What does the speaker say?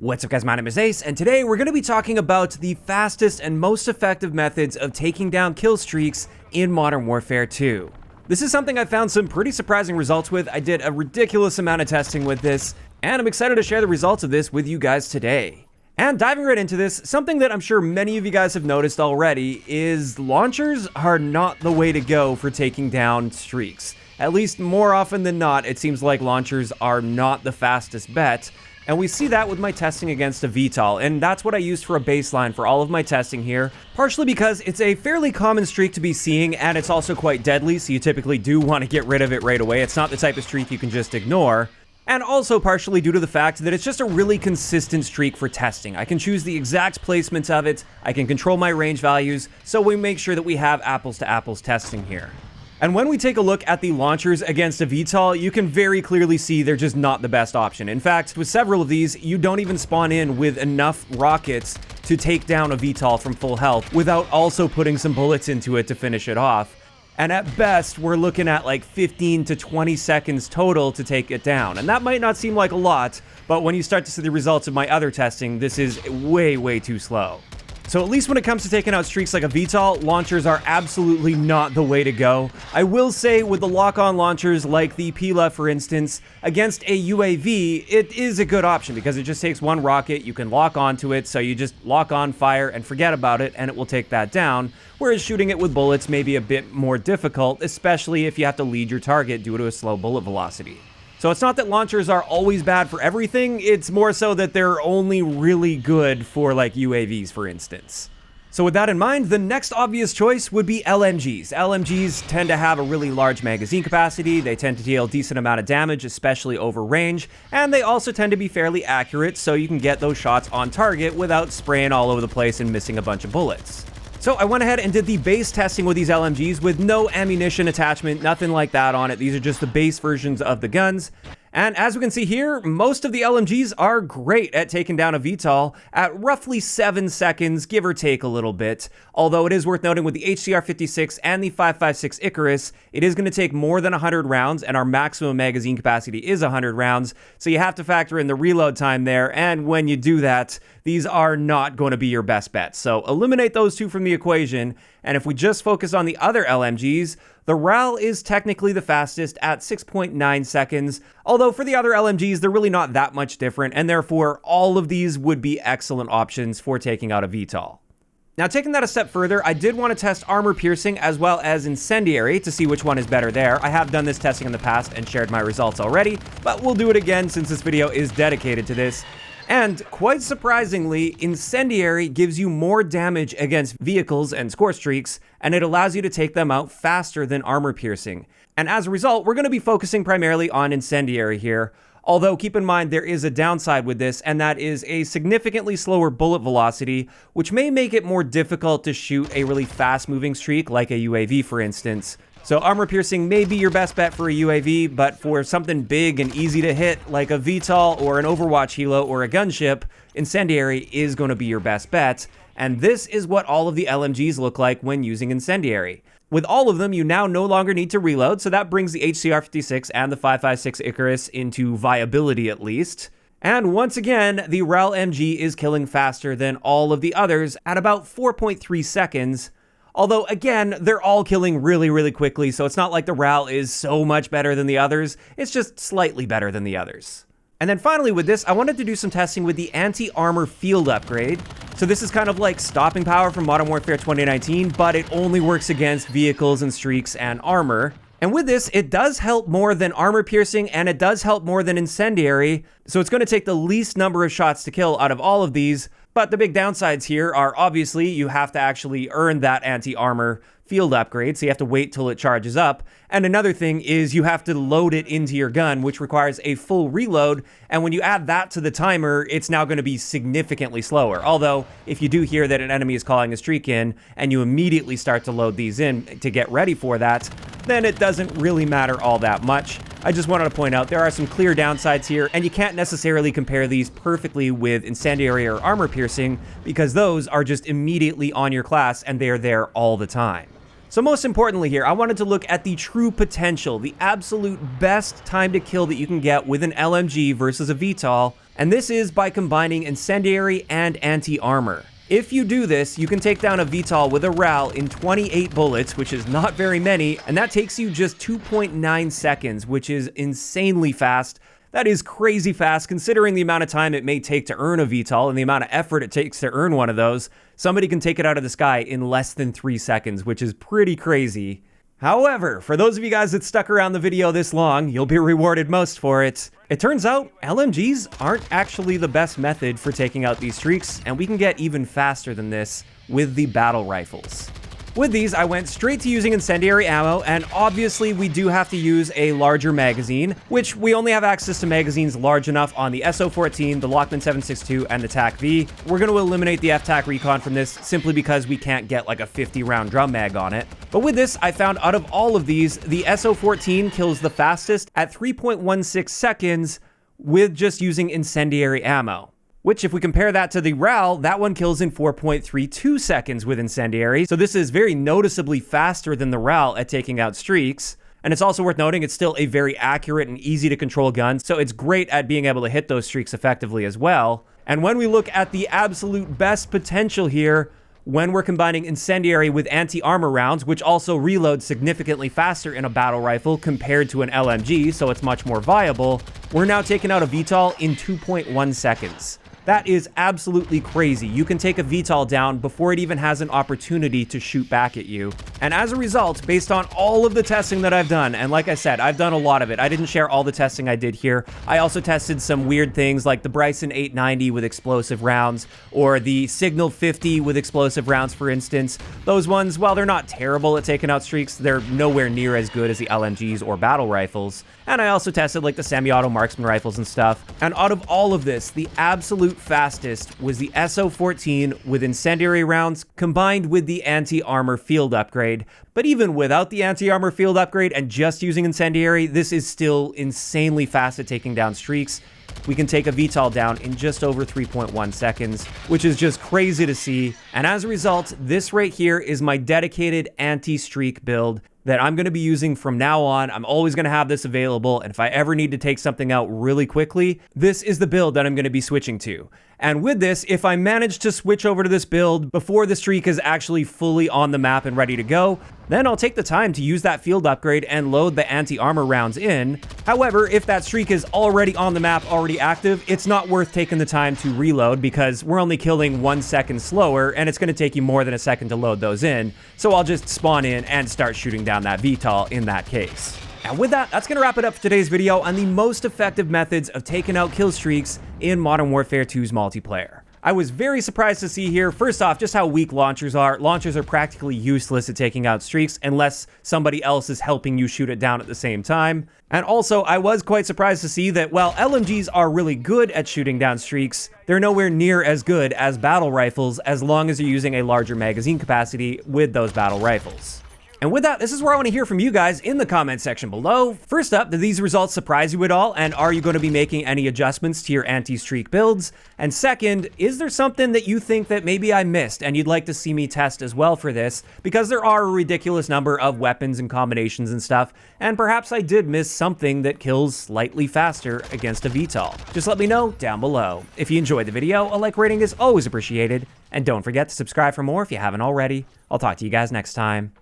What's up guys, my name is Ace, and today we're going to be talking about the fastest and most effective methods of taking down kill streaks in Modern Warfare 2. This is something I found some pretty surprising results with. I did a ridiculous amount of testing with this, and I'm excited to share the results of this with you guys today. And diving right into this, something that I'm sure many of you guys have noticed already is launchers are not the way to go for taking down streaks. At least more often than not, it seems like launchers are not the fastest bet. And we see that with my testing against a VTOL, and that's what I used for a baseline for all of my testing here, partially because it's a fairly common streak to be seeing, and it's also quite deadly, so you typically do want to get rid of it right away. It's not the type of streak you can just ignore. And also partially due to the fact that it's just a really consistent streak for testing. I can choose the exact placement of it, I can control my range values, so we make sure that we have apples to apples testing here. And when we take a look at the launchers against a VTOL, you can very clearly see they're just not the best option. In fact, with several of these, you don't even spawn in with enough rockets to take down a VTOL from full health without also putting some bullets into it to finish it off. And at best, we're looking at like 15 to 20 seconds total to take it down. And that might not seem like a lot, but when you start to see the results of my other testing, this is way too slow. So at least when it comes to taking out streaks like a VTOL, launchers are absolutely not the way to go. I will say with the lock-on launchers like the Pila, for instance, against a UAV, it is a good option because it just takes one rocket, you can lock onto it, so you just lock on, fire, and forget about it, and it will take that down. Whereas shooting it with bullets may be a bit more difficult, especially if you have to lead your target due to a slow bullet velocity. So it's not that launchers are always bad for everything, it's more so that they're only really good for like UAVs, for instance. So with that in mind, the next obvious choice would be LMGs. LMGs tend to have a really large magazine capacity, they tend to deal a decent amount of damage, especially over range, and they also tend to be fairly accurate so you can get those shots on target without spraying all over the place and missing a bunch of bullets. So I went ahead and did the base testing with these LMGs with no ammunition attachment, nothing like that on it. These are just the base versions of the guns. And as we can see here, most of the LMGs are great at taking down a VTOL at roughly 7 seconds, give or take a little bit. Although it is worth noting with the HCR56 and the 5.56 Icarus, it is going to take more than 100 rounds, and our maximum magazine capacity is 100 rounds. So you have to factor in the reload time there, and when you do that, these are not going to be your best bet. So eliminate those two from the equation, and if we just focus on the other LMGs, the RAAL is technically the fastest at 6.9 seconds, although for the other LMGs, they're really not that much different, and therefore all of these would be excellent options for taking out a VTOL. Now, taking that a step further, I did want to test armor piercing as well as incendiary to see which one is better there. I have done this testing in the past and shared my results already, but we'll do it again since this video is dedicated to this. And quite surprisingly, Incendiary gives you more damage against vehicles and score streaks, and it allows you to take them out faster than armor piercing. And as a result, we're going to be focusing primarily on Incendiary here. Although keep in mind there is a downside with this, and that is a significantly slower bullet velocity, which may make it more difficult to shoot a really fast-moving streak like a UAV, for instance. So armor piercing may be your best bet for a UAV, but for something big and easy to hit like a VTOL or an Overwatch helo or a gunship, Incendiary is going to be your best bet. And this is what all of the LMGs look like when using Incendiary. With all of them, you now no longer need to reload, so that brings the HCR56 and the 5.56 Icarus into viability at least. And once again, the RAAL MG is killing faster than all of the others at about 4.3 seconds. Although, again, they're all killing really quickly, so it's not like the RAAL is so much better than the others, it's just slightly better than the others. And then finally with this, I wanted to do some testing with the anti-armor field upgrade. So this is kind of like stopping power from Modern Warfare 2019, but it only works against vehicles and streaks and armor. And with this, it does help more than armor piercing, and it does help more than incendiary, so it's going to take the least number of shots to kill out of all of these. But the big downsides here are obviously you have to actually earn that anti-armor field upgrade, so you have to wait till it charges up. And another thing is you have to load it into your gun, which requires a full reload, and when you add that to the timer, it's now going to be significantly slower. Although, if you do hear that an enemy is calling a streak in, and you immediately start to load these in to get ready for that, then it doesn't really matter all that much. I just wanted to point out there are some clear downsides here, and you can't necessarily compare these perfectly with incendiary or armor piercing, because those are just immediately on your class and they're there all the time. So most importantly here, I wanted to look at the true potential, the absolute best time to kill that you can get with an LMG versus a VTOL, and this is by combining Incendiary and Anti-Armor. If you do this, you can take down a VTOL with a RAAL in 28 bullets, which is not very many, and that takes you just 2.9 seconds, which is insanely fast. That is crazy fast considering the amount of time it may take to earn a VTOL and the amount of effort it takes to earn one of those. Somebody can take it out of the sky in less than 3 seconds, which is pretty crazy. However, for those of you guys that stuck around the video this long, you'll be rewarded most for it. It turns out LMGs aren't actually the best method for taking out these streaks, and we can get even faster than this with the battle rifles. With these, I went straight to using incendiary ammo, and obviously we do have to use a larger magazine, which we only have access to magazines large enough on the SO14, the Lockman 7.62, and the TAC-V. We're going to eliminate the FTAC Recon from this simply because we can't get like a 50-round drum mag on it. But with this, I found out of all of these, the SO14 kills the fastest at 3.16 seconds with just using incendiary ammo. Which, if we compare that to the RAAL, that one kills in 4.32 seconds with Incendiary. So this is very noticeably faster than the RAAL at taking out streaks. And it's also worth noting it's still a very accurate and easy to control gun, so it's great at being able to hit those streaks effectively as well. And when we look at the absolute best potential here, when we're combining Incendiary with anti-armor rounds, which also reload significantly faster in a battle rifle compared to an LMG, so it's much more viable, we're now taking out a VTOL in 2.1 seconds. That is absolutely crazy. You can take a VTOL down before it even has an opportunity to shoot back at you. And as a result, based on all of the testing that I've done, and like I said, I've done a lot of it. I didn't share all the testing I did here. I also tested some weird things like the Bryson 890 with explosive rounds, or the Signal 50 with explosive rounds, for instance. Those ones, while they're not terrible at taking out streaks, they're nowhere near as good as the LMGs or battle rifles. And I also tested like the semi-auto marksman rifles and stuff. And out of all of this, the absolute fastest was the SO14 with incendiary rounds combined with the anti-armor field upgrade. But even without the anti-armor field upgrade and just using incendiary, this is still insanely fast at taking down streaks. We can take a VTOL down in just over 3.1 seconds, which is just crazy to see. And as a result, this right here is my dedicated anti-streak build that I'm going to be using from now on. I'm always going to have this available, and if I ever need to take something out really quickly, this is the build that I'm going to be switching to. And with this, if I manage to switch over to this build before the streak is actually fully on the map and ready to go, then I'll take the time to use that field upgrade and load the anti-armor rounds in. However, if that streak is already on the map, already active, it's not worth taking the time to reload because we're only killing 1 second slower, and it's going to take you more than a second to load those in. So I'll just spawn in and start shooting down that VTOL in that case. And with that, that's going to wrap it up for today's video on the most effective methods of taking out kill streaks in Modern Warfare 2's multiplayer. I was very surprised to see here, first off, just how weak launchers are. Launchers are practically useless at taking out streaks unless somebody else is helping you shoot it down at the same time. And also, I was quite surprised to see that while LMGs are really good at shooting down streaks, they're nowhere near as good as battle rifles as long as you're using a larger magazine capacity with those battle rifles. And with that, this is where I want to hear from you guys in the comment section below. First up, did these results surprise you at all? And are you going to be making any adjustments to your anti-streak builds? And second, is there something that you think that maybe I missed and you'd like to see me test as well for this? Because there are a ridiculous number of weapons and combinations and stuff, and perhaps I did miss something that kills slightly faster against a VTOL. Just let me know down below. If you enjoyed the video, a like rating is always appreciated. And don't forget to subscribe for more if you haven't already. I'll talk to you guys next time.